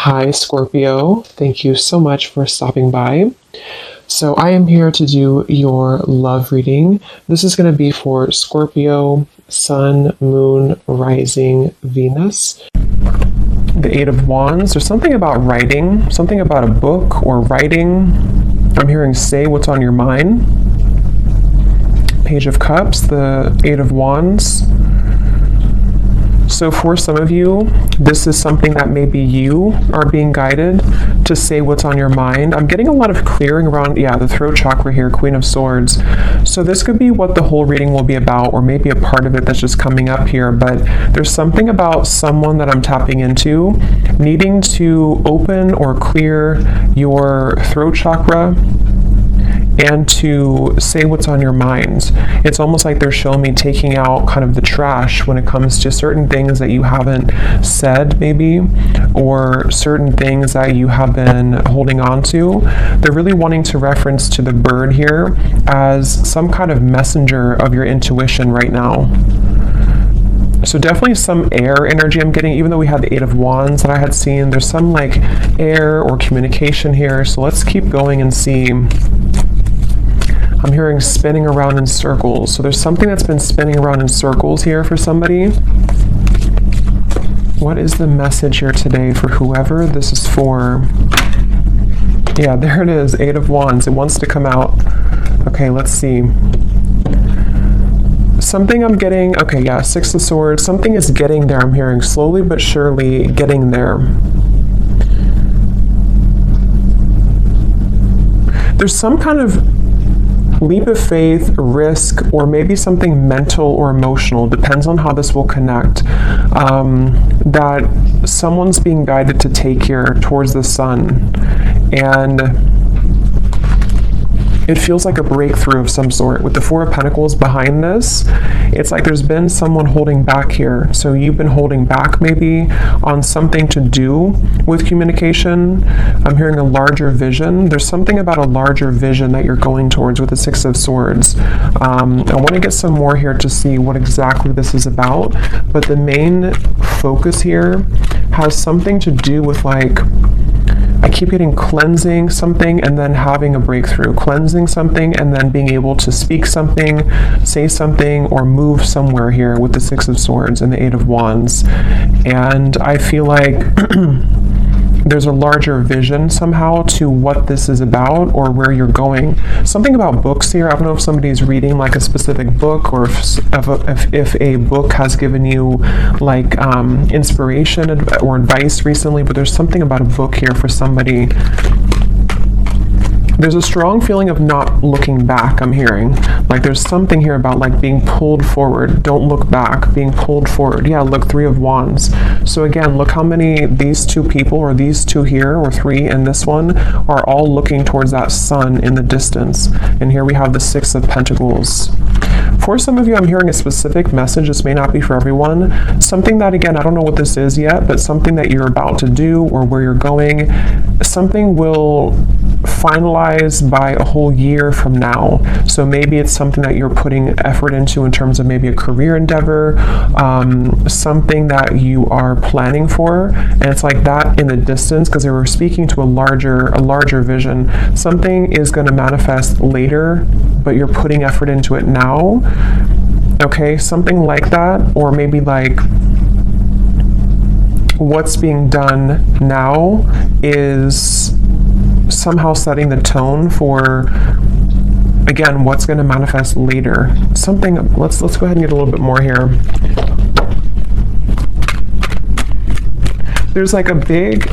Hi, Scorpio. Thank you so much for stopping by. So I am here to do your love reading. This is going to be for Scorpio, Sun, Moon, Rising, Venus. The Eight of Wands. There's something about writing, something about a book or writing. I'm hearing say what's on your mind. Page of Cups, the Eight of Wands. So for some of you, this is something that maybe you are being guided to say what's on your mind. I'm getting a lot of clearing around, the throat chakra here, Queen of Swords. So this could be what the whole reading will be about, or maybe a part of it that's just coming up here. But there's something about someone that I'm tapping into, needing to open or clear your throat chakra and to say what's on your mind. It's almost like they're showing me taking out kind of the trash when it comes to certain things that you haven't said maybe, or certain things that you have been holding on to. They're really wanting to reference to the bird here as some kind of messenger of your intuition right now. So definitely some air energy I'm getting, even though we had the Eight of Wands that I had seen. There's some like air or communication here. So let's keep going and see. I'm hearing spinning around in circles. So there's something that's been spinning around in circles here for somebody. What is the message here today for whoever this is for? Yeah, there it is, Eight of Wands. It wants to come out. Okay, let's see. Something I'm getting, Six of Swords. Something is getting there, I'm hearing. Slowly but surely getting there. There's some kind of leap of faith, risk, or maybe something mental or emotional, depends on how this will connect, that someone's being guided to take here towards the sun. And it feels like a breakthrough of some sort. With the Four of Pentacles behind this, it's like there's been someone holding back here. So you've been holding back maybe on something to do with communication. I'm hearing a larger vision. There's something about a larger vision that you're going towards with the Six of Swords. I want to get some more here to see what exactly this is about. But the main focus here has something to do with I keep getting cleansing something and then having a breakthrough, cleansing something and then being able to speak something, say something, or move somewhere here with the Six of Swords and the Eight of Wands. And I feel like there's a larger vision somehow to what this is about or where you're going. Something about books here. I don't know if somebody's reading like a specific book, or if a book has given you like inspiration or advice recently, but there's something about a book here for somebody. There's a strong feeling of not looking back, I'm hearing. Like there's something here about like being pulled forward. Don't look back, being pulled forward. Yeah, look, Three of Wands. So again, look how many these two people, or these two here, or three and this one, are all looking towards that sun in the distance. And here we have the Six of Pentacles. For some of you, I'm hearing a specific message. This may not be for everyone. Something that, again, I don't know what this is yet, but something that you're about to do or where you're going, something will finalize by a whole year from now. So maybe it's something that you're putting effort into in terms of maybe a career endeavor, something that you are planning for, and it's like that in the distance, because they were speaking to a larger vision. Something is going to manifest later, but you're putting effort into it now. Okay, something like that, or maybe like what's being done now is somehow setting the tone for, again, what's going to manifest later. Something, let's go ahead and get a little bit more here. There's like a big,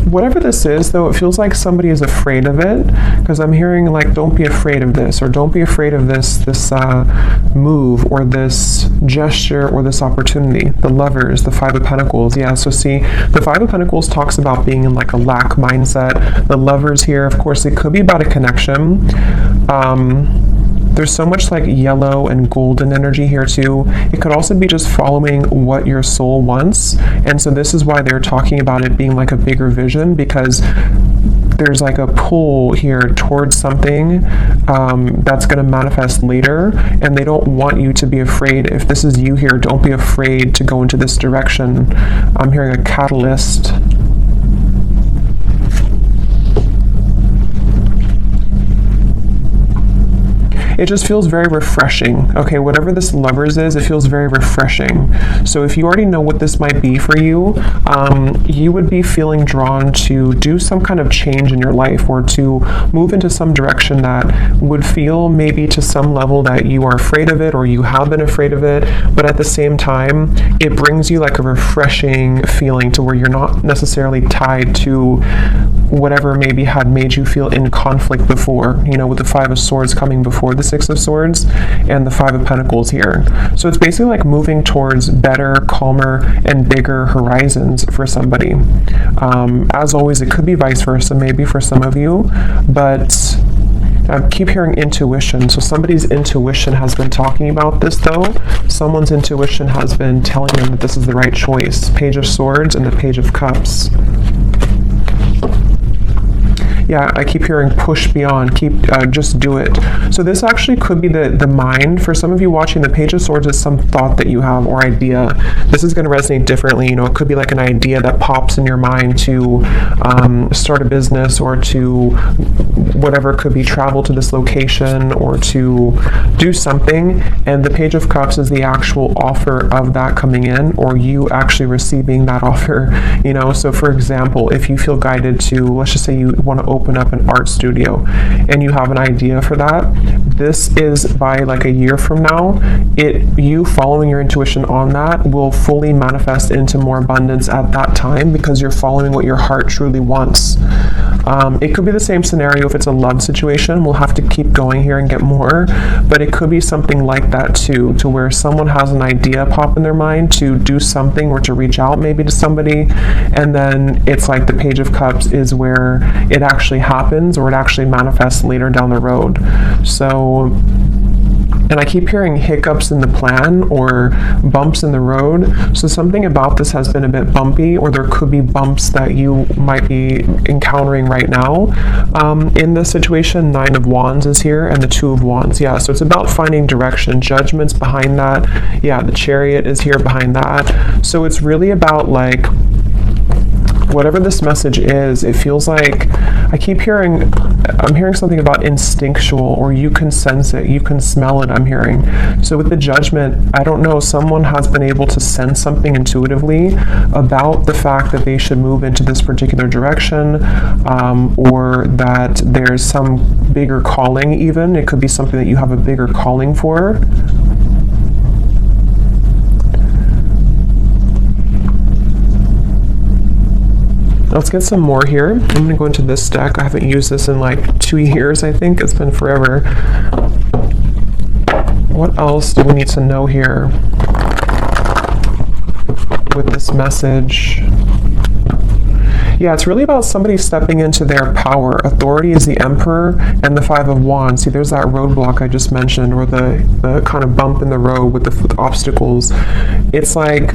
whatever this is though, it feels like somebody is afraid of it, because I'm hearing like, don't be afraid of this, or don't be afraid of this move, or this gesture, or this opportunity. The Lovers, the Five of Pentacles. Yeah, so see, the Five of Pentacles talks about being in like a lack mindset. The Lovers here, of course, it could be about a connection. There's so much like yellow and golden energy here too. It could also be just following what your soul wants. And so this is why they're talking about it being like a bigger vision, because there's like a pull here towards something that's going to manifest later, and they don't want you to be afraid. If this is you here, don't be afraid to go into this direction. I'm hearing a catalyst. it just feels very refreshing. Okay, whatever this Lovers is, it feels very refreshing. So if you already know what this might be for you, you would be feeling drawn to do some kind of change in your life, or to move into some direction that would feel maybe to some level that you are afraid of it, or you have been afraid of it, but at the same time it brings you like a refreshing feeling to where you're not necessarily tied to whatever maybe had made you feel in conflict before, you know, with the Five of Swords coming before the Six of Swords and the Five of Pentacles here. So it's basically like moving towards better, calmer, and bigger horizons for somebody. As always, it could be vice versa maybe for some of you, but I keep hearing intuition. So somebody's intuition has been talking about this though. Someone's intuition has been telling them that this is the right choice. Page of Swords and the Page of Cups. Yeah, I keep hearing push beyond, just do it. So this actually could be the mind. For some of you watching, the Page of Swords is some thought that you have or idea. This is going to resonate differently. You know, it could be like an idea that pops in your mind to start a business, or to whatever, it could be travel to this location, or to do something. And the Page of Cups is the actual offer of that coming in, or you actually receiving that offer. You know, so for example, if you feel guided to, let's just say you want to open up an art studio and you have an idea for that, this is by like a year from now, you following your intuition on that will fully manifest into more abundance at that time, because you're following what your heart truly wants. It could be the same scenario if it's a love situation. We'll have to keep going here and get more, but it could be something like that too, to where someone has an idea pop in their mind to do something, or to reach out maybe to somebody, and then it's like the Page of Cups is where it actually happens, or it actually manifests later down the road. So, and I keep hearing hiccups in the plan, or bumps in the road. So something about this has been a bit bumpy, or there could be bumps that you might be encountering right now. In this situation, Nine of Wands is here, and the Two of Wands. Yeah, so it's about finding direction. Judgment's behind that. Yeah, the Chariot is here behind that. So it's really about like, whatever this message is, it feels like I'm hearing something about instinctual, or you can sense it, you can smell it, I'm hearing. So with the Judgment, I don't know, someone has been able to sense something intuitively about the fact that they should move into this particular direction, or that there's some bigger calling even. It could be something that you have a bigger calling for. Let's get some more here. I'm going to go into this deck. I haven't used this in like 2 years, I think. It's been forever. What else do we need to know here with this message? Yeah, it's really about somebody stepping into their power. Authority is the Emperor and the Five of Wands. See, there's that roadblock I just mentioned, or the kind of bump in the road with the obstacles. It's like,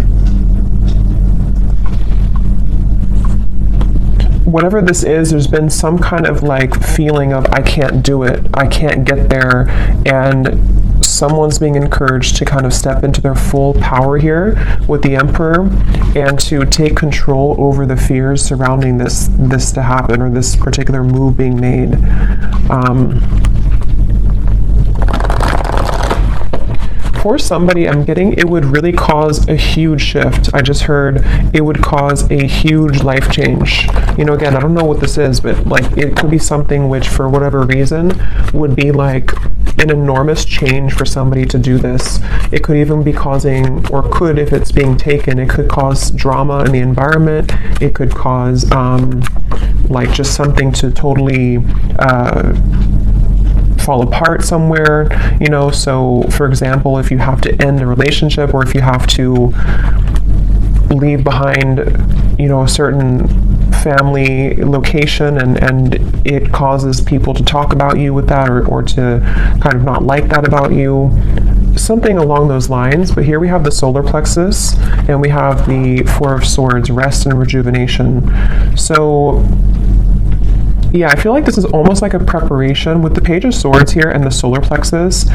whatever this is, there's been some kind of like feeling of, I can't do it, I can't get there, and someone's being encouraged to kind of step into their full power here with the Emperor, and to take control over the fears surrounding this to happen, or this particular move being made. For somebody, I'm getting it would really cause a huge shift. I just heard it would cause a huge life change. You know, again, I don't know what this is, but like it could be something which, for whatever reason, would be like an enormous change for somebody to do this. It could even be causing, or could, if it's being taken, it could cause drama in the environment. It could cause like just something to totally fall apart somewhere, you know. So for example, if you have to end a relationship, or if you have to leave behind, you know, a certain family location, and it causes people to talk about you with that, or to kind of not like that about you, something along those lines. But here we have the solar plexus, and we have the Four of Swords, rest and rejuvenation. So Yeah, I feel like this is almost like a preparation with the Page of Swords here and the solar plexus.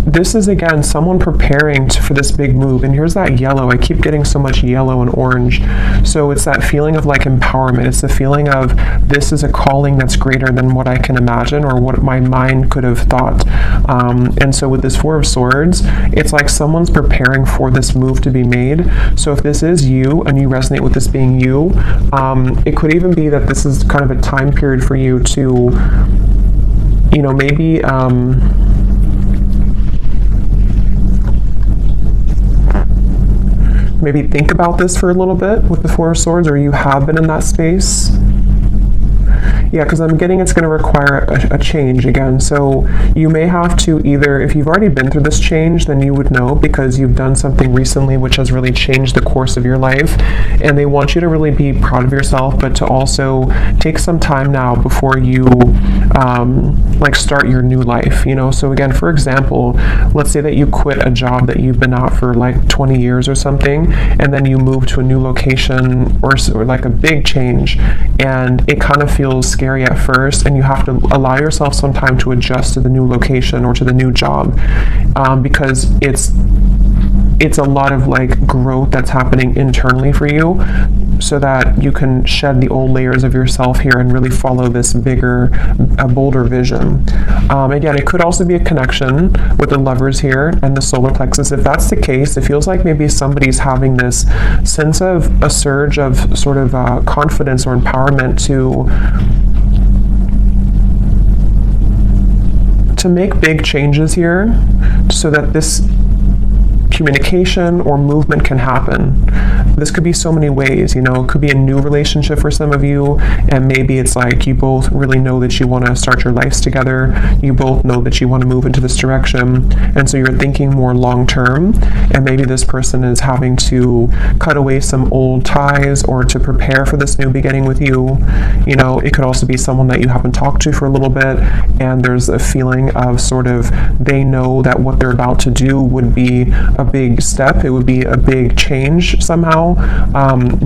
This is, again, someone preparing for this big move. And here's that yellow. I keep getting so much yellow and orange. So it's that feeling of like empowerment. It's the feeling of this is a calling that's greater than what I can imagine or what my mind could have thought. And so with this Four of Swords, it's like someone's preparing for this move to be made. So if this is you and you resonate with this being you, it could even be that this is kind of a time period for you to, you know, maybe maybe think about this for a little bit with the Four of Swords, or you have been in that space. Yeah, because I'm getting it's going to require a change again. So you may have to either, if you've already been through this change, then you would know because you've done something recently which has really changed the course of your life. And they want you to really be proud of yourself, but to also take some time now before you like start your new life, you know? So again, for example, let's say that you quit a job that you've been at for like 20 years or something, and then you move to a new location or like a big change, and it kind of feels scary at first, and you have to allow yourself some time to adjust to the new location or to the new job, because it's a lot of like growth that's happening internally for you, so that you can shed the old layers of yourself here and really follow this bigger, bolder vision. Again, it could also be a connection with the Lovers here and the solar plexus. If that's the case, it feels like maybe somebody's having this sense of a surge of sort of confidence or empowerment to make big changes here, so that this communication or movement can happen. This could be so many ways, you know. It could be a new relationship for some of you, and maybe it's like you both really know that you want to start your lives together. You both know that you want to move into this direction, and so you're thinking more long term, and maybe this person is having to cut away some old ties or to prepare for this new beginning with you. You know, it could also be someone that you haven't talked to for a little bit, and there's a feeling of sort of they know that what they're about to do would be a big step, it would be a big change somehow,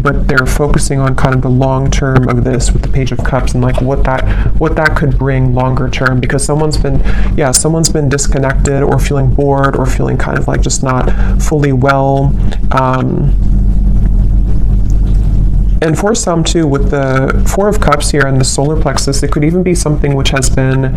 but they're focusing on kind of the long term of this with the Page of Cups and like what that could bring longer term, because someone's been disconnected or feeling bored or feeling kind of like just not fully well. And for some too, with the Four of Cups here and the solar plexus, it could even be something which has been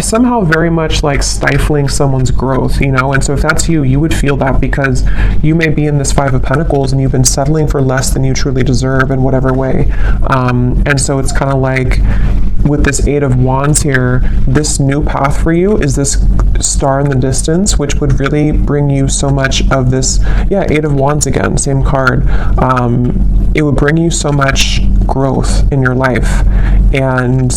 somehow very much like stifling someone's growth, you know. And so if that's you, you would feel that, because you may be in this Five of Pentacles and you've been settling for less than you truly deserve in whatever way, and so it's kind of like with this Eight of Wands here, this new path for you is this star in the distance, which would really bring you so much of this, Eight of Wands again, same card. It would bring you so much growth in your life, and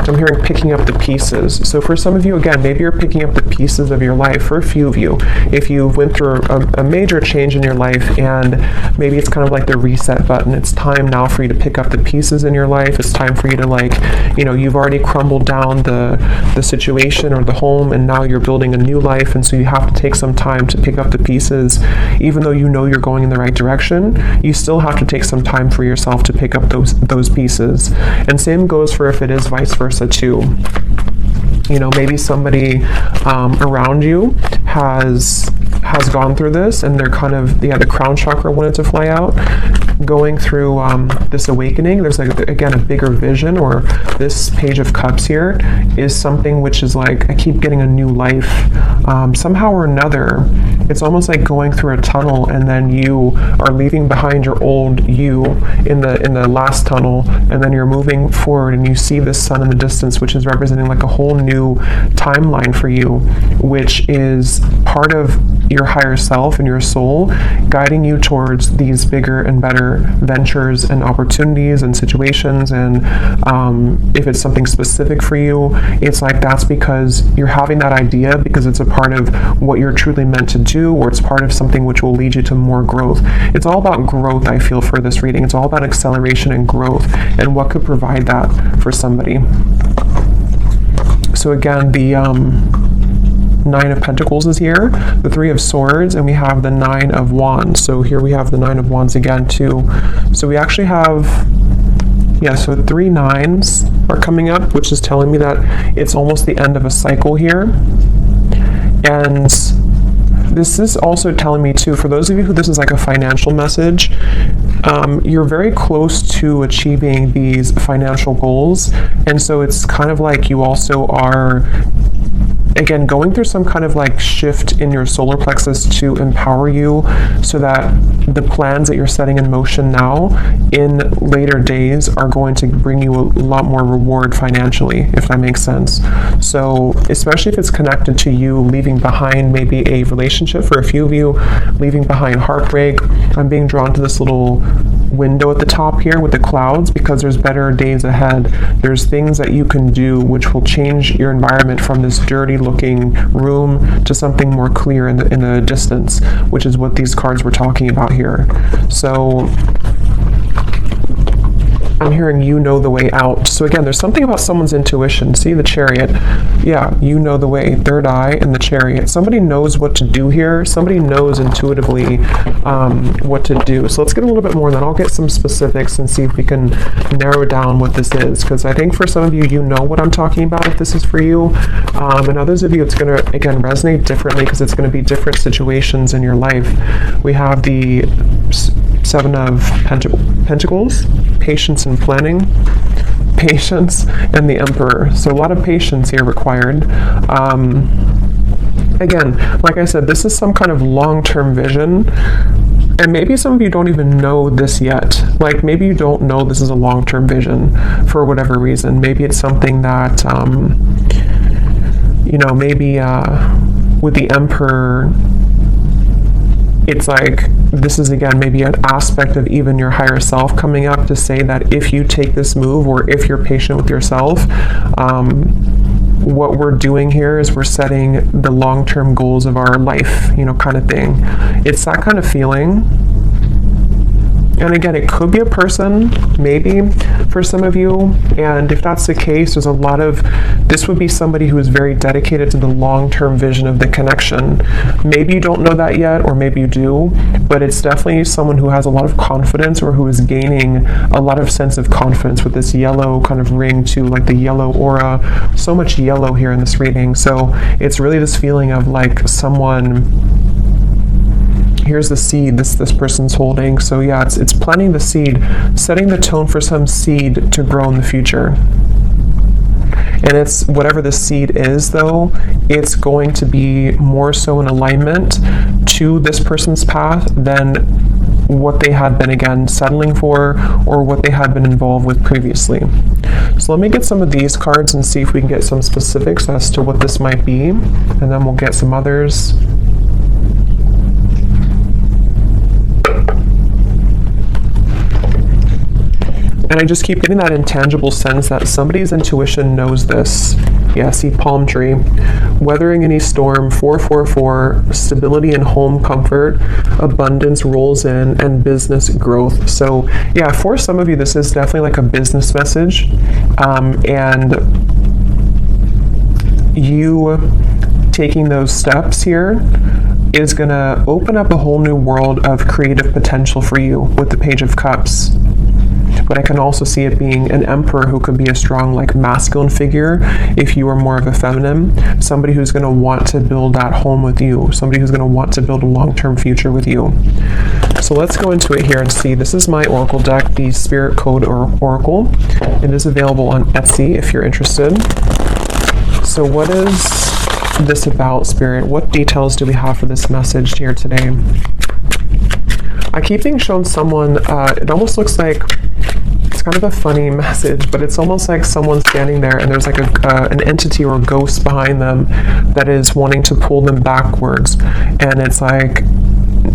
I'm hearing picking up the pieces. So for some of you, again, maybe you're picking up the pieces of your life. For a few of you, if you went through a major change in your life, and maybe it's kind of like the reset button, it's time now for you to pick up the pieces in your life. It's time for you to, like, you know, you've already crumbled down the situation or the home, and now you're building a new life, and so you have to take some time to pick up the pieces. Even though you know you're going in the right direction, you still have to take some time for yourself to pick up those pieces. And same goes for if it is vice versa too. You know, maybe somebody around you has gone through this, and they're kind of, the crown chakra wanted to fly out, going through this awakening. There's like, again, a bigger vision, or this Page of Cups here is something which is like, I keep getting a new life somehow or another. It's almost like going through a tunnel, and then you are leaving behind your old you in the last tunnel, and then you're moving forward, and you see this sun in the distance, which is representing like a whole new timeline for you, which is part of your higher self and your soul guiding you towards these bigger and better ventures and opportunities and situations. And if it's something specific for you, it's like that's because you're having that idea because it's a part of what you're truly meant to do, or it's part of something which will lead you to more growth. It's all about growth, I feel, for this reading. It's all about acceleration and growth, and what could provide that for somebody. So again, the Nine of Pentacles is here, the Three of Swords, and we have the Nine of Wands. So here we have the Nine of Wands again too. So we actually have, yeah, so 3 nines are coming up, which is telling me that it's almost the end of a cycle here. And this is also telling me too, for those of you who this is like a financial message, you're very close to achieving these financial goals. And so it's kind of like you also are, again, going through some kind of like shift in your solar plexus to empower you so that the plans that you're setting in motion now in later days are going to bring you a lot more reward financially, if that makes sense. So especially if it's connected to you leaving behind maybe a relationship, for a few of you, leaving behind heartbreak. I'm being drawn to this little window at the top here with the clouds because there's better days ahead. There's things that you can do which will change your environment from this dirty looking room to something more clear in the distance, which is what these cards were talking about here. So I'm hearing you know the way out. So again, there's something about someone's intuition. See the Chariot. Yeah, you know the way. Third eye and the Chariot. Somebody knows what to do here. Somebody knows intuitively what to do. So let's get a little bit more, and then I'll get some specifics and see if we can narrow down what this is. Because I think for some of you, you know what I'm talking about if this is for you. And others of you, it's going to, again, resonate differently because it's going to be different situations in your life. We have the Seven of Pentacles, patience and planning, patience, and the Emperor. So a lot of patience here required. Again, like I said, this is some kind of long-term vision. And maybe some of you don't even know this yet. Like maybe you don't know this is a long-term vision for whatever reason. Maybe it's something that, you know, maybe with the Emperor, it's like this is again maybe an aspect of even your higher self coming up to say that if you take this move or if you're patient with yourself, what we're doing here is we're setting the long-term goals of our life, you know, kind of thing. It's that kind of feeling. And again, it could be a person, maybe, for some of you. And if that's the case, there's a lot of, this would be somebody who is very dedicated to the long-term vision of the connection. Maybe you don't know that yet, or maybe you do, but it's definitely someone who has a lot of confidence or who is gaining a lot of sense of confidence with this yellow kind of ring to like the yellow aura. So much yellow here in this reading. So it's really this feeling of like someone, here's the seed this person's holding. So yeah, it's planting the seed, setting the tone for some seed to grow in the future. And it's whatever the seed is though, it's going to be more so in alignment to this person's path than what they had been, again, settling for or what they had been involved with previously. So let me get some of these cards and see if we can get some specifics as to what this might be, and then we'll get some others. And I just keep getting that intangible sense that somebody's intuition knows this. Yeah, see palm tree. Weathering any storm, 444, stability and home comfort, abundance rolls in, and business growth. So yeah, for some of you, this is definitely like a business message. And you taking those steps here is going to open up a whole new world of creative potential for you with the Page of Cups. But I can also see it being an Emperor who could be a strong, like, masculine figure if you are more of a feminine. Somebody who's going to want to build that home with you. Somebody who's going to want to build a long-term future with you. So let's go into it here and see. This is my Oracle deck, the Spirit Code Oracle. It is available on Etsy if you're interested. So what is this about, Spirit? What details do we have for this message here today? I keep being shown someone, it almost looks like, it's kind of a funny message, but it's almost like someone standing there and there's like an entity or a ghost behind them that is wanting to pull them backwards. And it's like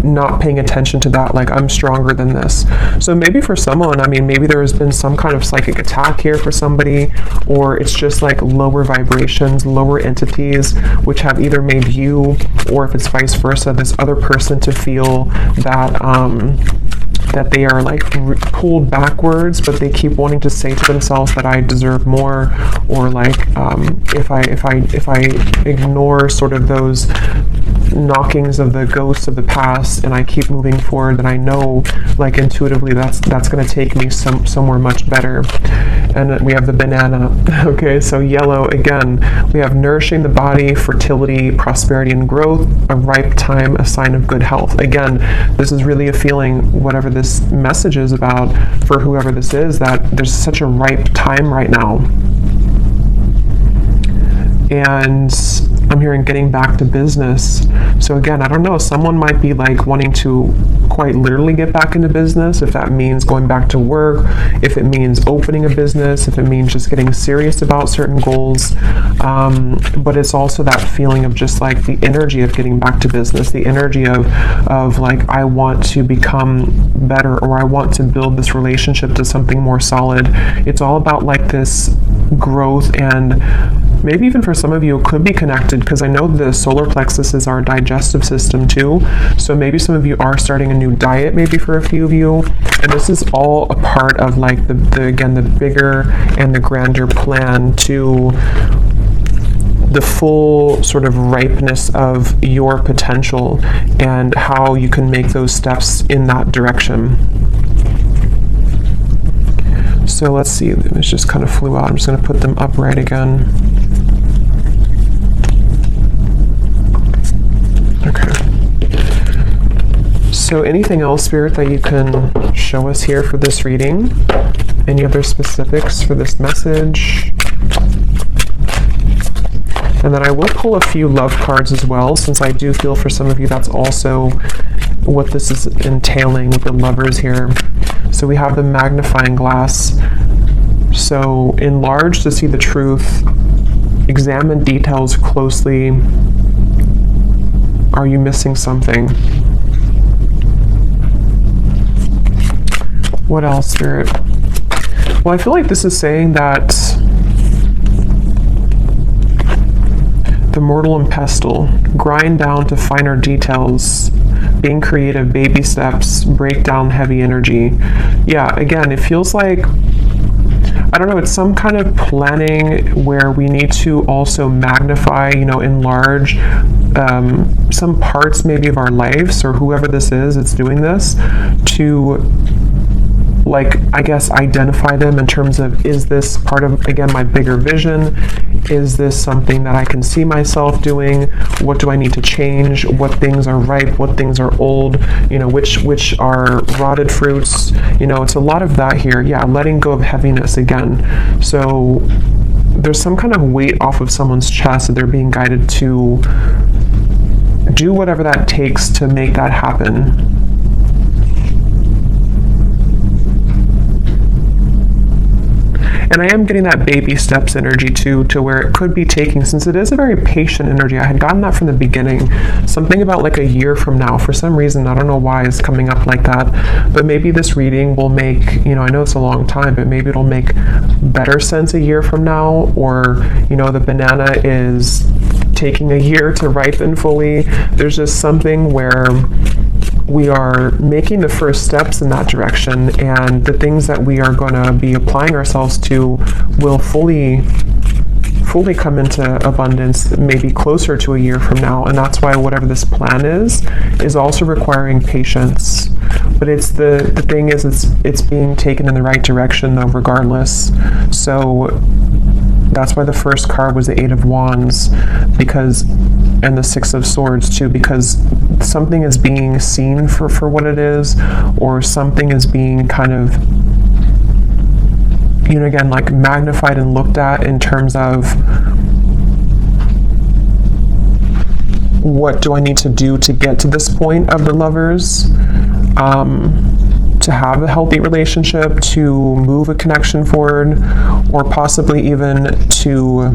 not paying attention to that, like, I'm stronger than this. So maybe for someone, I mean, maybe there has been some kind of psychic attack here for somebody, or it's just like lower vibrations, lower entities, which have either made you, or if it's vice versa, this other person to feel that that they are like pulled backwards, but they keep wanting to say to themselves that I deserve more, or like if I ignore sort of those knockings of the ghosts of the past and I keep moving forward, then I know like intuitively that's going to take me somewhere much better. And we have the banana. Okay, so yellow again, we have nourishing the body, fertility, prosperity and growth, a ripe time, a sign of good health. Again, this is really a feeling, whatever this message is about for whoever this is, that there's such a ripe time right now. And I'm hearing getting back to business. So again, I don't know, someone might be like wanting to quite literally get back into business, if that means going back to work, if it means opening a business, if it means just getting serious about certain goals. But it's also that feeling of just like the energy of getting back to business, the energy of like, I want to become better, or I want to build this relationship to something more solid. It's all about like this growth, and maybe even for some of you it could be connected, because I know the solar plexus is our digestive system too. So maybe some of you are starting a new diet, maybe for a few of you, and this is all a part of like the bigger and the grander plan to the full sort of ripeness of your potential and how you can make those steps in that direction. So let's see, it just kind of flew out. I'm just going to put them upright again. Okay. So anything else, Spirit, that you can show us here for this reading? Any other specifics for this message? And then I will pull a few love cards as well, since I do feel for some of you that's also what this is entailing with the lovers here. So we have the magnifying glass. So enlarge to see the truth. Examine details closely. Are you missing something? What else, Spirit? Well, I feel like this is saying that the mortal and pestle, grind down to finer details, being creative, baby steps, break down heavy energy. Yeah, again, it feels like, I don't know, it's some kind of planning where we need to also magnify, enlarge some parts maybe of our lives, or whoever this is that's doing this, to like, I guess, identify them in terms of, is this part of, again, my bigger vision? Is this something that I can see myself doing? What do I need to change? What things are ripe? What things are old? Which are rotted fruits? It's a lot of that here. Yeah, letting go of heaviness again. So there's some kind of weight off of someone's chest that they're being guided to do whatever that takes to make that happen. And I am getting that baby steps energy too, to where it could be taking, since it is a very patient energy. I had gotten that from the beginning. Something about like a year from now. For some reason, I don't know why it's coming up like that. But maybe this reading will make, I know it's a long time, but maybe it'll make better sense a year from now. Or, the banana is taking a year to ripen fully. There's just something where we are making the first steps in that direction, and the things that we are going to be applying ourselves to will fully come into abundance maybe closer to a year from now. And that's why whatever this plan is also requiring patience. But it's the thing is, it's being taken in the right direction though, regardless. So that's why the first card was the Eight of Wands, and the Six of Swords too, because something is being seen for what it is, or something is being kind of, again, like magnified and looked at in terms of, what do I need to do to get to this point of the lovers? To have a healthy relationship, to move a connection forward, or possibly even to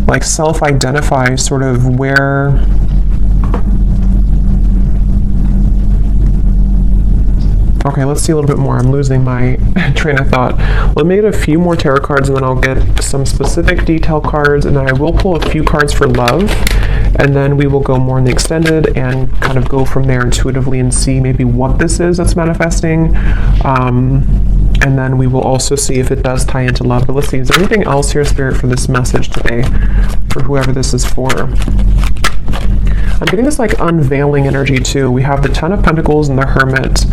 like self-identify sort of where Okay, let's see a little bit more. I'm losing my train of thought. Let me get a few more tarot cards, and then I'll get some specific detail cards, and then I will pull a few cards for love, and then we will go more in the extended and kind of go from there intuitively and see maybe what this is that's manifesting. And then we will also see if it does tie into love. But let's see, is there anything else here, Spirit, for this message today, for whoever this is for? I'm getting this like unveiling energy too. We have the Ten of Pentacles and the Hermit.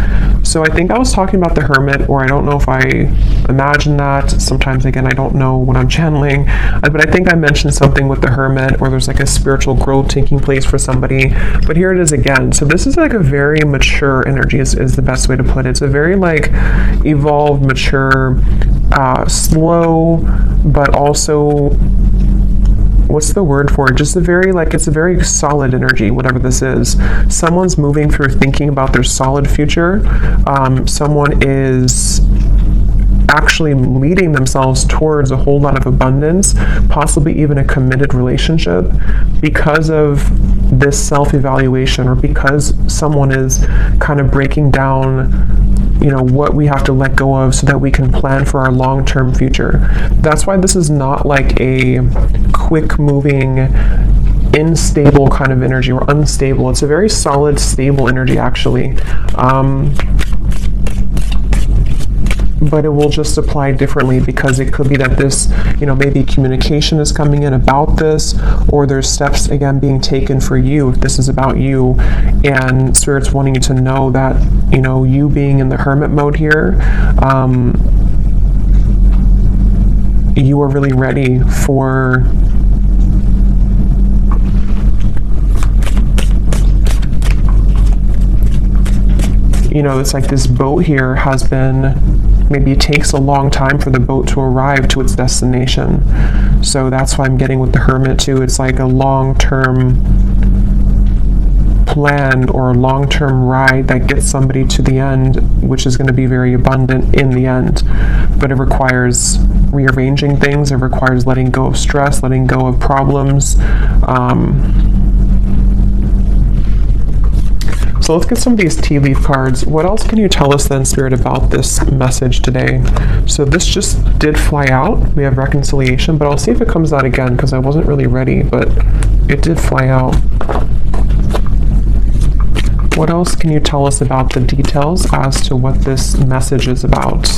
So I think I was talking about the Hermit, or I don't know if I imagined that. Sometimes, again, I don't know when I'm channeling. But I think I mentioned something with the Hermit, or there's like a spiritual growth taking place for somebody. But here it is again. So this is like a very mature energy is the best way to put it. It's a very like evolved, mature, slow, but also, what's the word for it? Just a very, like, it's a very solid energy, whatever this is. Someone's moving through thinking about their solid future. Someone is actually leading themselves towards a whole lot of abundance, possibly even a committed relationship, because of this self-evaluation, or because someone is kind of breaking down, you know, what we have to let go of so that we can plan for our long-term future. That's why this is not like a quick moving, unstable kind of energy, or unstable. It's a very solid, stable energy, actually. But it will just apply differently, because it could be that this, you know, maybe communication is coming in about this, or there's steps, again, being taken for you if this is about you, and Spirit's wanting you to know that, you know, you being in the Hermit mode here, you are really ready for you know, it's like this boat here has been, maybe it takes a long time for the boat to arrive to its destination. So that's why I'm getting with the Hermit too. It's like a long-term plan or a long-term ride that gets somebody to the end, which is going to be very abundant in the end. But it requires rearranging things. It requires letting go of stress, letting go of problems. So let's get some of these tea leaf cards. What else can you tell us then, Spirit, about this message today? So this just did fly out. We have reconciliation, but I'll see if it comes out again, because I wasn't really ready, but it did fly out. What else can you tell us about the details as to what this message is about?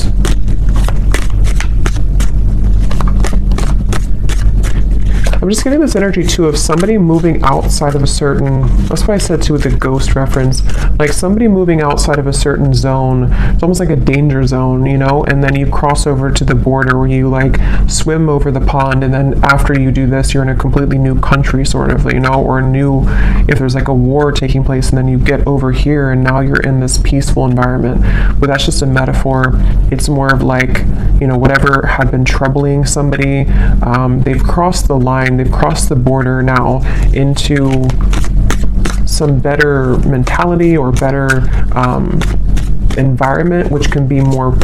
I'm just getting this energy too of somebody moving outside of a certain, that's why I said too with the ghost reference, like somebody moving outside of a certain zone. It's almost like a danger zone, you know, and then you cross over to the border where you like swim over the pond, and then after you do this, you're in a completely new country sort of, you know, or new, if there's like a war taking place, and then you get over here and now you're in this peaceful environment. But that's just a metaphor. It's more of like, you know, whatever had been troubling somebody, they've crossed the line, they've crossed the border now into some better mentality or better environment, which can be more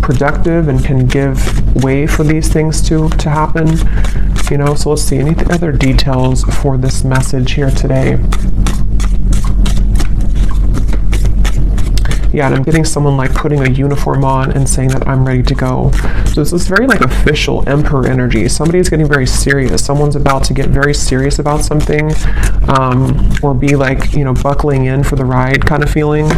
productive and can give way for these things to happen, you know. So let's see, any other details for this message here today? Yeah, and I'm getting someone like putting a uniform on and saying that I'm ready to go. So it's this very like official emperor energy. Somebody's getting very serious. Someone's about to get very serious about something, or be like, you know, buckling in for the ride kind of feeling.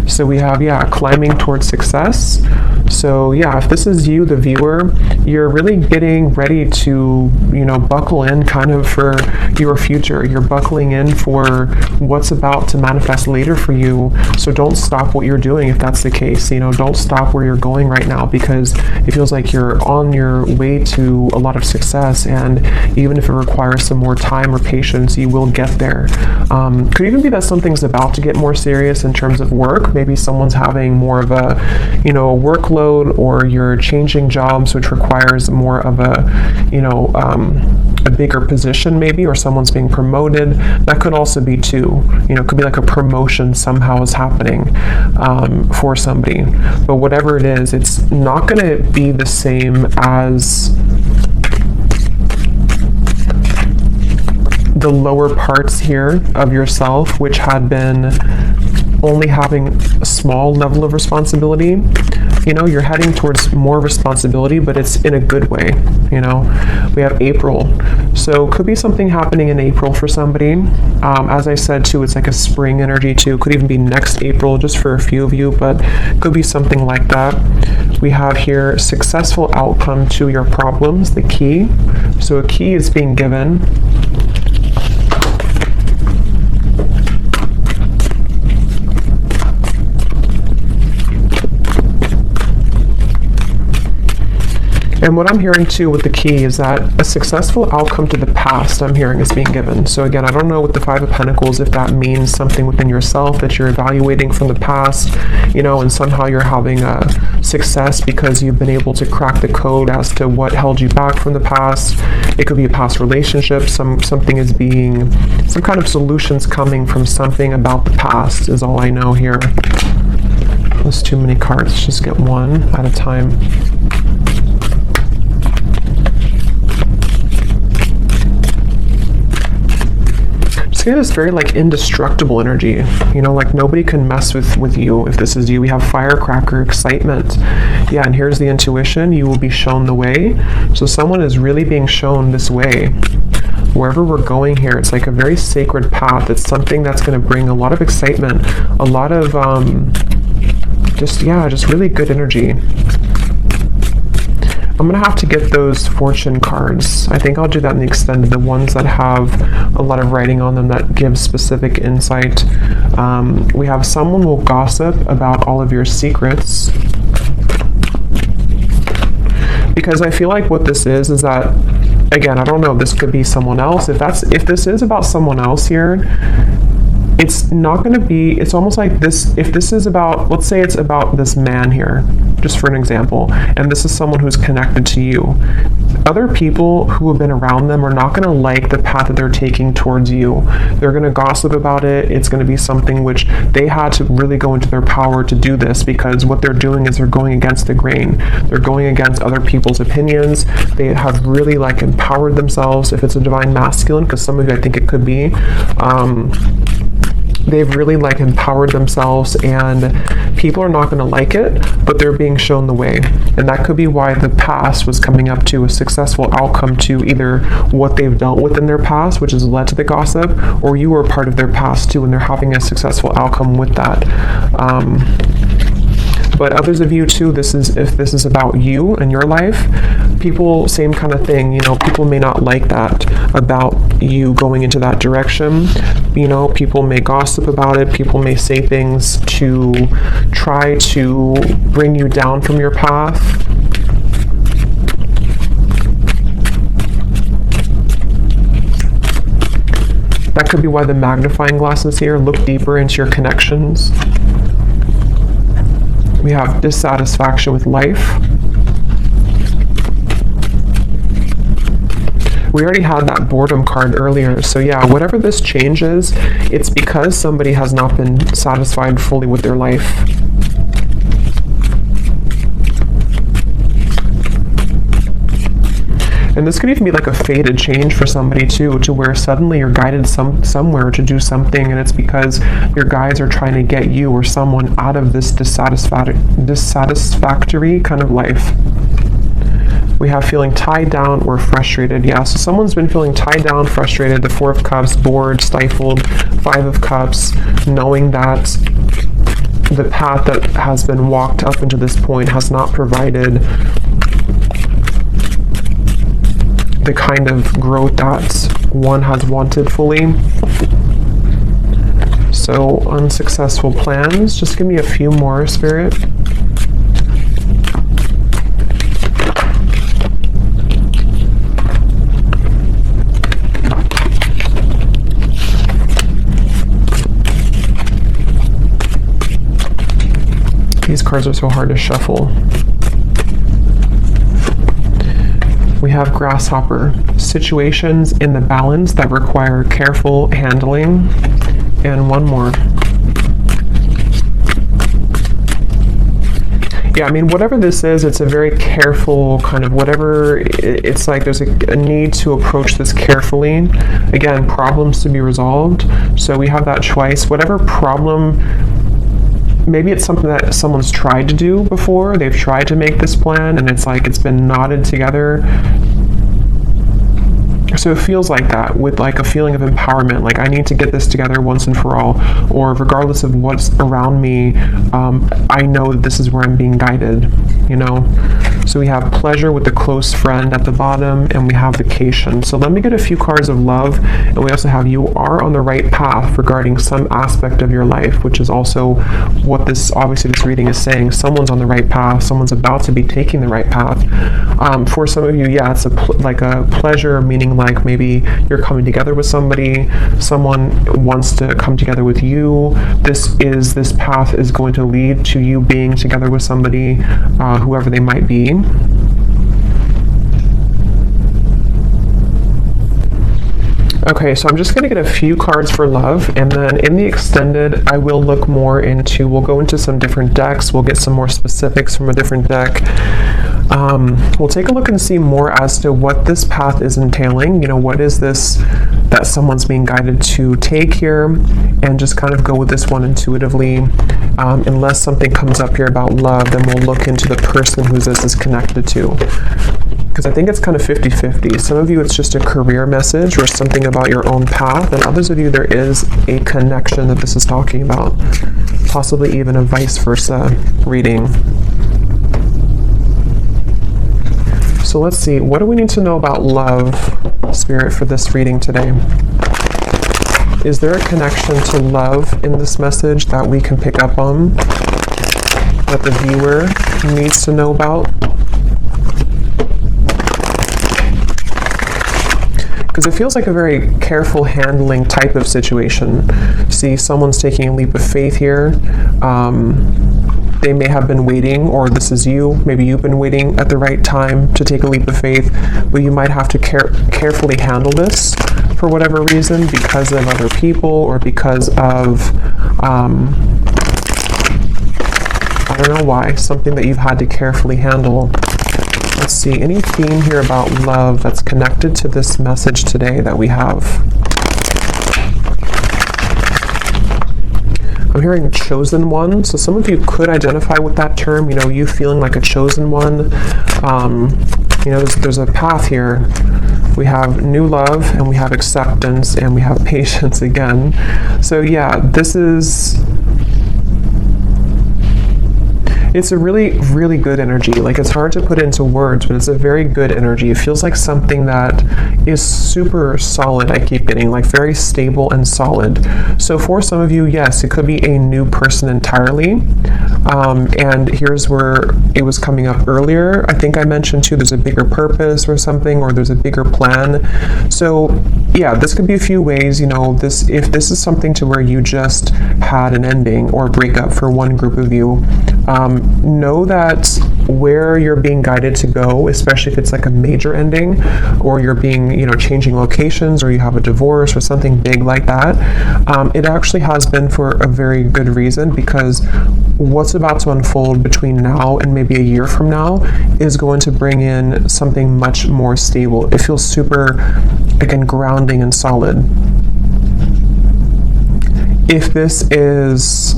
So we have, yeah, climbing towards success. So yeah, if this is you, the viewer, you're really getting ready to, you know, buckle in kind of for your future. You're buckling in for what's about to manifest later for you. So don't stop what you're doing if that's the case. You know, don't stop where you're going right now, because it feels like you're on your way to a lot of success, and even if it requires some more time or patience, you will get there. Could even be that something's about to get more serious in terms of work. Maybe someone's having more of a, you know, a workload, or you're changing jobs, which requires more of a, you know, a bigger position maybe, or someone's being promoted. That could also be too, you know, it could be like a promotion somehow is happening for somebody. But whatever it is, it's not going to be the same as the lower parts here of yourself, which had been only having a small level of responsibility. You know, you're heading towards more responsibility, but it's in a good way. You know, we have April. So could be something happening in April for somebody. As I said too, it's like a spring energy too. Could even be next April just for a few of you, but could be something like that. We have here successful outcome to your problems, the key. So a key is being given. And what I'm hearing too with the key is that a successful outcome to the past, I'm hearing, is being given. So again, I don't know with the Five of Pentacles if that means something within yourself that you're evaluating from the past, you know, and somehow you're having a success because you've been able to crack the code as to what held you back from the past. It could be a past relationship. Something is being, some kind of solutions coming from something about the past is all I know here. There's too many cards. Let's just get one at a time. It's very like indestructible energy, you know, like nobody can mess with you if this is you. We have firecracker, excitement. Yeah, and here's the intuition. You will be shown the way. So someone is really being shown this way. Wherever we're going here, it's like a very sacred path. It's something that's going to bring a lot of excitement, a lot of just really good energy. I'm going to have to get those fortune cards. I think I'll do that in the extended, the ones that have a lot of writing on them that give specific insight. We have someone will gossip about all of your secrets. Because I feel like what this is that, again, I don't know, this could be someone else. If this is about someone else here, it's not going to be, it's almost like this, if this is about, let's say it's about this man here, just for an example, and this is someone who's connected to you. Other people who have been around them are not going to like the path that they're taking towards you. They're going to gossip about it. It's going to be something which they had to really go into their power to do this, because what they're doing is they're going against the grain. They're going against other people's opinions. They have really like empowered themselves, if it's a divine masculine, because some of you, I think it could be, they've really like empowered themselves, and people are not going to like it, but they're being shown the way. And that could be why the past was coming up to a successful outcome to either what they've dealt with in their past, which has led to the gossip, or you were part of their past too, and they're having a successful outcome with that. But others of you too, if this is about you and your life, people, same kind of thing, you know, people may not like that about you going into that direction. You know, people may gossip about it. People may say things to try to bring you down from your path. That could be why the magnifying glass is here. Look deeper into your connections. We have dissatisfaction with life. We already had that boredom card earlier. So yeah, whatever this change is, it's because somebody has not been satisfied fully with their life. And this could even be like a fated change for somebody too, to where suddenly you're guided somewhere to do something, and it's because your guides are trying to get you or someone out of this dissatisfactory kind of life. We have feeling tied down or frustrated. Yeah, so someone's been feeling tied down, frustrated, the Four of Cups, bored, stifled, Five of Cups, knowing that the path that has been walked up into this point has not provided the kind of growth that one has wanted fully. So unsuccessful plans. Just give me a few more, Spirit. These cards are so hard to shuffle. We have grasshopper, situations in the balance that require careful handling, and one more. Yeah, I mean, whatever this is, it's a very careful kind of whatever, it's like there's a need to approach this carefully. Again, problems to be resolved. So we have that twice. Whatever problem maybe it's something that someone's tried to do before. They've tried to make this plan and it's like it's been knotted together. So it feels like that, with like a feeling of empowerment, like I need to get this together once and for all, or regardless of what's around me, I know that this is where I'm being guided, you know? So we have pleasure with the close friend at the bottom, and we have vacation. So let me get a few cards of love, and we also have you are on the right path regarding some aspect of your life, which is also what this, obviously this reading is saying. Someone's on the right path, someone's about to be taking the right path. For some of you, yeah, it's like a pleasure, meaning like maybe you're coming together with somebody, someone wants to come together with you. This path is going to lead to you being together with somebody, whoever they might be. Okay, so I'm just going to get a few cards for love, and then in the extended, I will look more into, we'll go into some different decks, we'll get some more specifics from a different deck. We'll take a look and see more as to what this path is entailing. You know, what is this that someone's being guided to take here, and just kind of go with this one intuitively. Unless something comes up here about love, then we'll look into the person who this is connected to. Because I think it's kind of 50-50. Some of you, it's just a career message or something about your own path, and others of you, there is a connection that this is talking about. Possibly even a vice versa reading. So let's see, what do we need to know about love, Spirit, for this reading today? Is there a connection to love in this message that we can pick up on, that the viewer needs to know about? Because it feels like a very careful handling type of situation. See, someone's taking a leap of faith here. They may have been waiting, or this is you. Maybe you've been waiting at the right time to take a leap of faith, but you might have to carefully handle this for whatever reason, because of other people, or because of, I don't know why, something that you've had to carefully handle. Let's see, any theme here about love that's connected to this message today that we have? I'm hearing chosen one, so some of you could identify with that term, you know, you feeling like a chosen one. You know, there's a path here. We have new love, and we have acceptance, and we have patience again. So yeah, this is... It's a really, really good energy. Like, it's hard to put into words, but it's a very good energy. It feels like something that is super solid, I keep getting, like very stable and solid. So for some of you, yes, it could be a new person entirely. And here's where it was coming up earlier. I think I mentioned too, there's a bigger purpose or something, or there's a bigger plan. So yeah, this could be a few ways, you know, if this is something to where you just had an ending or breakup for one group of you, know that where you're being guided to go, especially if it's like a major ending, or you're being, you know, changing locations, or you have a divorce or something big like that, it actually has been for a very good reason, because what's about to unfold between now and maybe a year from now is going to bring in something much more stable. It feels super, again, grounding and solid. If this is...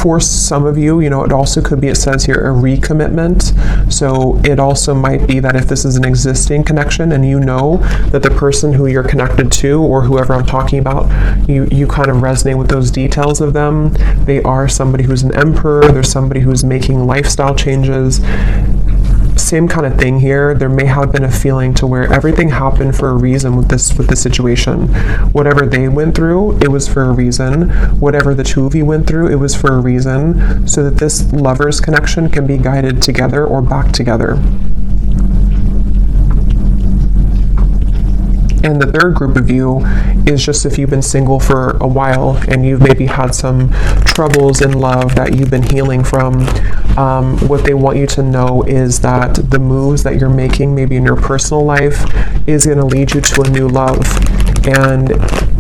For some of you, you know, it also could be, it says here, a recommitment. So it also might be that if this is an existing connection and you know that the person who you're connected to, or whoever I'm talking about, you kind of resonate with those details of them. They are somebody who's an emperor. There's somebody who's making lifestyle changes. Same kind of thing here. There may have been a feeling to where everything happened for a reason with this situation. Whatever they went through, it was for a reason. Whatever the two of you went through, it was for a reason, so that this lover's connection can be guided together or back together. And the third group of you is just if you've been single for a while and you've maybe had some troubles in love that you've been healing from. What they want you to know is that the moves that you're making maybe in your personal life is going to lead you to a new love. and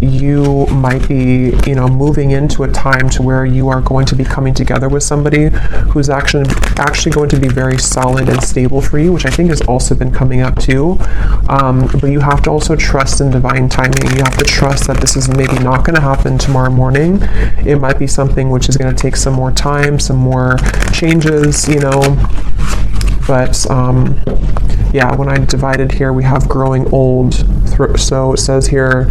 you might be, you know, moving into a time to where you are going to be coming together with somebody who's actually going to be very solid and stable for you, which I think has also been coming up too. But you have to also trust in divine timing. You have to trust that this is maybe not going to happen tomorrow morning. It might be something which is going to take some more time, some more changes, you know. But yeah, when I divided here, we have growing old. So it says here,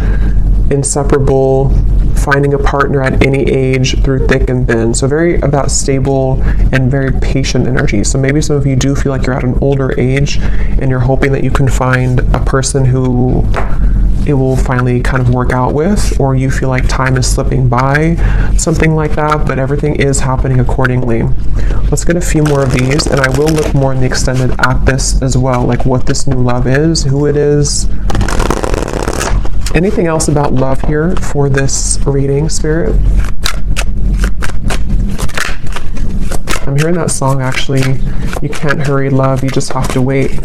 inseparable, finding a partner at any age through thick and thin. So very about stable and very patient energy. So maybe some of you do feel like you're at an older age and you're hoping that you can find a person who it will finally kind of work out with, or you feel like time is slipping by, something like that, but everything is happening accordingly. Let's get a few more of these, and I will look more in the extended at this as well, like what this new love is, who it is. Anything else about love here for this reading, Spirit? I'm hearing that song, actually. You can't hurry love, you just have to wait.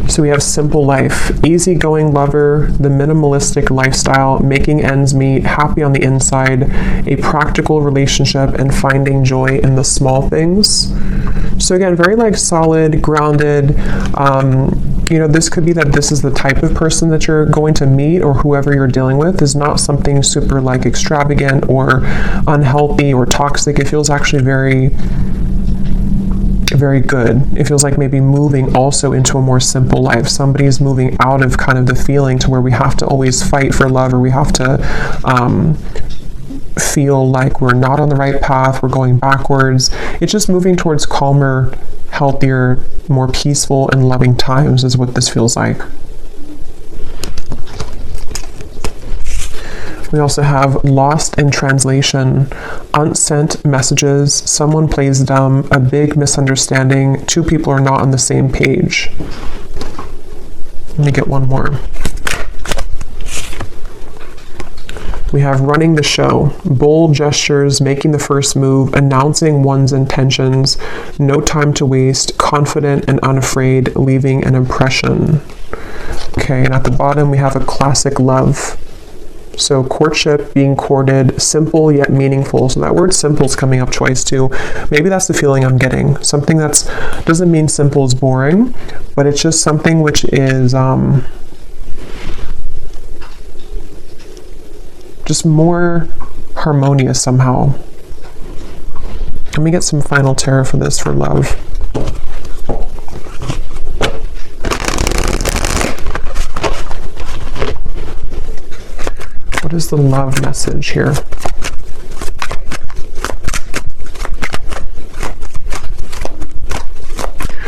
So we have simple life, easygoing lover, the minimalistic lifestyle, making ends meet, happy on the inside, a practical relationship, and finding joy in the small things. So again, very like solid, grounded. You know, this could be that this is the type of person that you're going to meet, or whoever you're dealing with is not something super like extravagant or unhealthy or toxic. It feels actually very good. It feels like maybe moving also into a more simple life. Somebody's moving out of kind of the feeling to where we have to always fight for love, or we have to feel like we're not on the right path, we're going backwards. It's just moving towards calmer, healthier, more peaceful and loving times is what this feels like. We also have lost in translation, unsent messages, someone plays dumb, a big misunderstanding, two people are not on the same page. Let me get one more. We have running the show, bold gestures, making the first move, announcing one's intentions, no time to waste, confident and unafraid, leaving an impression. Okay, and at the bottom we have a classic love. So courtship, being courted, simple yet meaningful. So that word simple is coming up twice too. Maybe that's the feeling I'm getting. Something that's, doesn't mean simple is boring, but it's just something which is just more harmonious somehow. Let me get some final tarot for this for love. What is the love message here?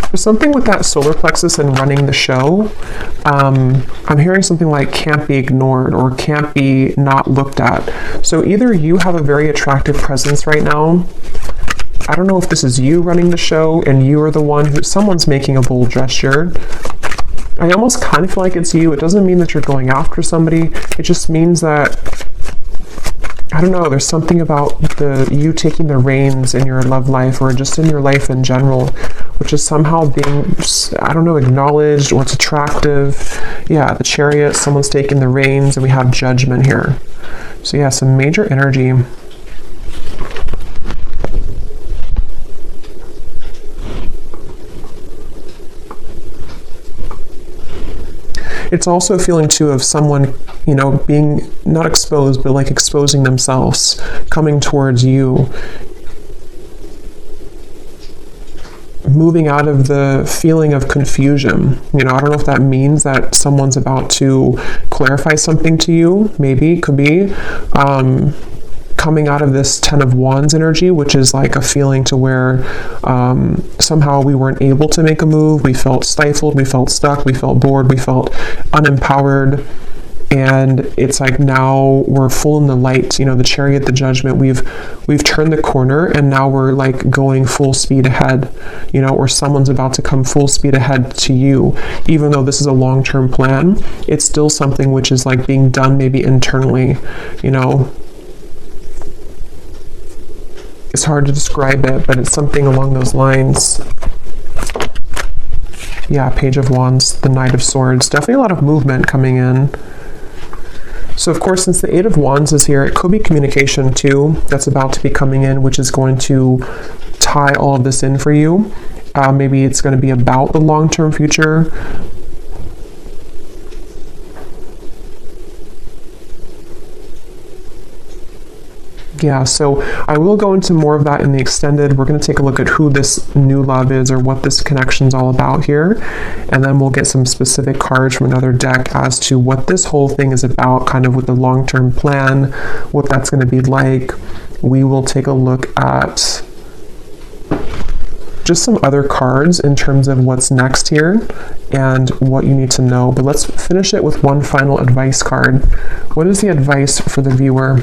There's something with that solar plexus and running the show. I'm hearing something like can't be ignored or can't be not looked at. So either you have a very attractive presence right now. I don't know if this is you running the show and you are the one who, someone's making a bold gesture. I almost kind of feel like it's you. It doesn't mean that you're going after somebody. It just means that, I don't know, there's something about you taking the reins in your love life or just in your life in general, which is somehow being, I don't know, acknowledged, or it's attractive. Yeah, the Chariot, someone's taking the reins, and we have Judgment here. So yeah, some major energy. It's also a feeling too of someone, you know, being not exposed, but like exposing themselves, coming towards you, moving out of the feeling of confusion. You know, I don't know if that means that someone's about to clarify something to you. Maybe, could be. Coming out of this Ten of Wands energy, which is like a feeling to where somehow we weren't able to make a move, we felt stifled, we felt stuck, we felt bored, we felt unempowered, and it's like now we're full in the light. You know, the Chariot, the Judgment, we've turned the corner, and now we're like going full speed ahead, you know, or someone's about to come full speed ahead to you. Even though this is a long-term plan, it's still something which is like being done maybe internally, you know. It's hard to describe it, but it's something along those lines. Yeah, Page of Wands, the Knight of Swords. Definitely a lot of movement coming in. So of course, since the Eight of Wands is here, it could be communication too that's about to be coming in, which is going to tie all of this in for you. Maybe it's going to be about the long-term future. Yeah, so I will go into more of that in the extended. We're going to take a look at who this new love is or what this connection is all about here. And then we'll get some specific cards from another deck as to what this whole thing is about, kind of with the long-term plan, what that's going to be like. We will take a look at just some other cards in terms of what's next here and what you need to know. But let's finish it with one final advice card. What is the advice for the viewer?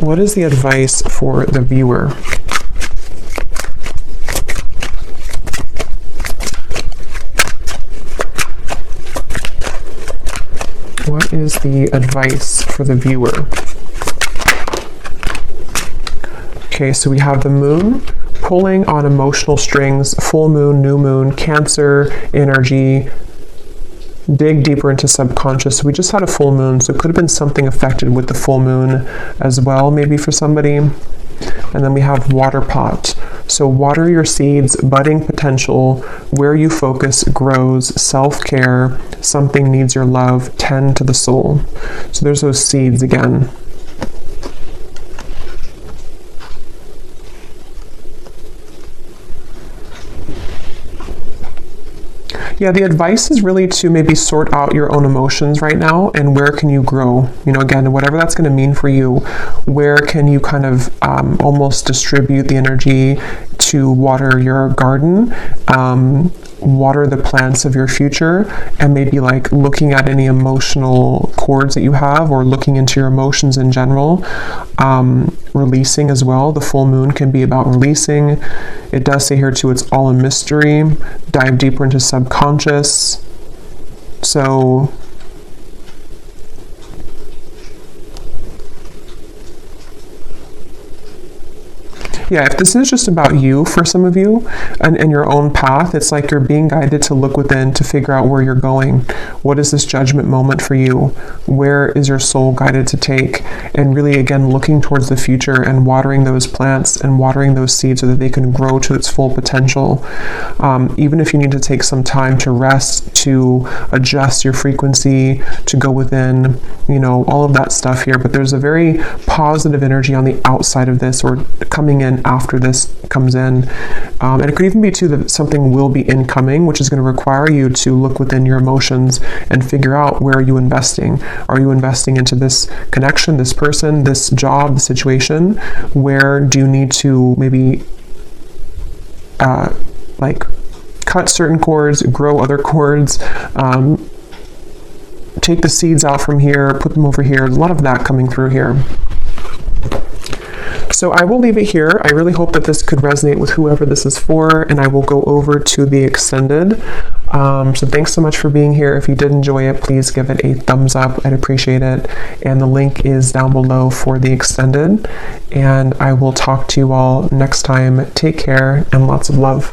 What is the advice for the viewer? What is the advice for the viewer? Okay, so we have the moon pulling on emotional strings, full moon, new moon, Cancer energy. Dig deeper into subconscious. We just had a full moon, so it could have been something affected with the full moon as well, maybe for somebody. And then we have water pot. So water your seeds, budding potential, where you focus grows, self-care, something needs your love, tend to the soul. So there's those seeds again. Yeah, the advice is really to maybe sort out your own emotions right now and where can you grow? You know, again, whatever that's going to mean for you, where can you kind of almost distribute the energy to water your garden, water the plants of your future, and maybe like looking at any emotional cords that you have or looking into your emotions in general. Releasing as well. The full moon can be about releasing. It does say here too, it's all a mystery. Dive deeper into subconscious. So yeah, if this is just about you for some of you and your own path, it's like you're being guided to look within to figure out where you're going. What is this judgment moment for you? Where is your soul guided to take? And really, again, looking towards the future and watering those plants and watering those seeds so that they can grow to its full potential. Even if you need to take some time to rest, to adjust your frequency, to go within, you know, all of that stuff here. But there's a very positive energy on the outside of this, or coming in after this comes in. And it could even be too that something will be incoming, which is going to require you to look within your emotions and figure out, where are you investing? Are you investing into this connection, this person, this job, the situation? Where do you need to maybe like cut certain cords, grow other cords, take the seeds out from here, put them over here? There's a lot of that coming through here. So I will leave it here. I really hope that this could resonate with whoever this is for, and I will go over to the extended. So thanks so much for being here. If you did enjoy it, please give it a thumbs up. I'd appreciate it. And the link is down below for the extended. And I will talk to you all next time. Take care and lots of love.